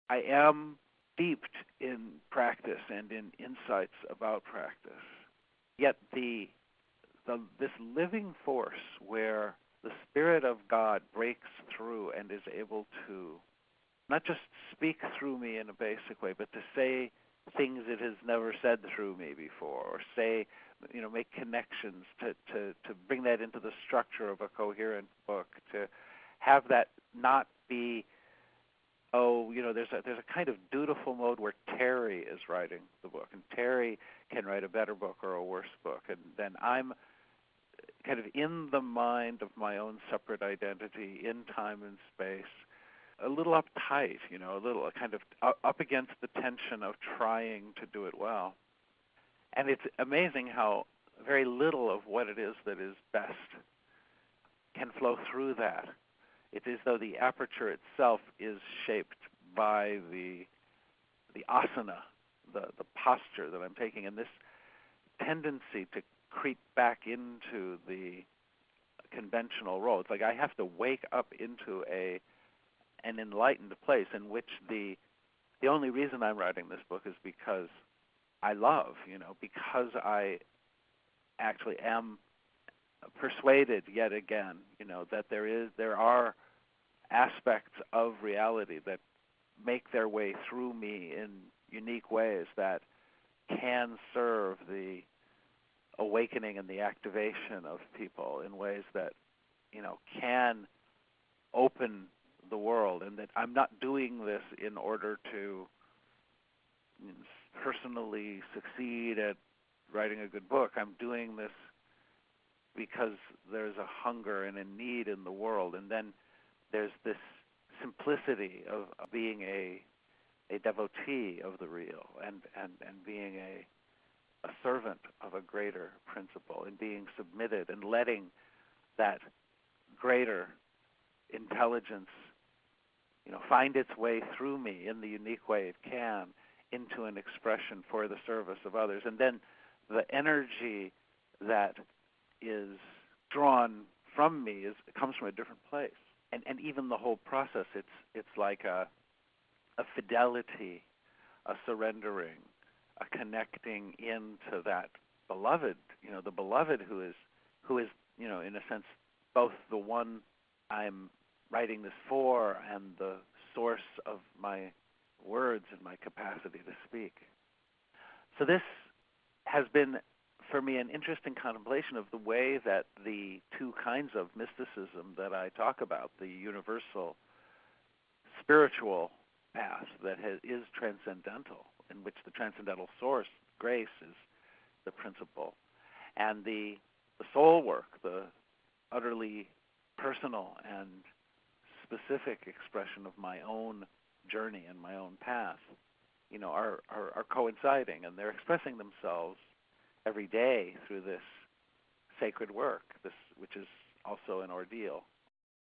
I am steeped in practice and in insights about practice. Yet this living force where the Spirit of God breaks through and is able to not just speak through me in a basic way, but to say things it has never said through me before, or say, make connections to bring that into the structure of a coherent book, to have that not be, there's a kind of dutiful mode where Terry is writing the book, and Terry can write a better book or a worse book, and then I'm kind of in the mind of my own separate identity in time and space, a little uptight, a little kind of up against the tension of trying to do it well. And it's amazing how very little of what it is that is best can flow through that. It is as though the aperture itself is shaped by the asana, the posture that I'm taking, and this tendency to creep back into the conventional role. It's like I have to wake up into an enlightened place in which the only reason I'm writing this book is because I love, because I actually am persuaded yet again, that there are aspects of reality that make their way through me in unique ways that can serve the awakening and the activation of people in ways that, can open the world, and that I'm not doing this in order to personally succeed at writing a good book. I'm doing this because there's a hunger and a need in the world, and then there's this simplicity of being a devotee of the real, and being a servant of a greater principle, and being submitted and letting that greater intelligence find its way through me in the unique way it can into an expression for the service of others. And then the energy that is drawn from me comes from a different place. And even the whole process, it's like a fidelity, a surrendering, a connecting into that beloved, the beloved who is, in a sense, both the one I'm writing this for and the source of my words and my capacity to speak. So this has been, for me, an interesting contemplation of the way that the two kinds of mysticism that I talk about, the universal spiritual path that is transcendental, in which the transcendental source, grace, is the principle, and the soul work, the utterly personal and specific expression of my own journey and my own path, are coinciding, and they're expressing themselves every day through this sacred work, which is also an ordeal.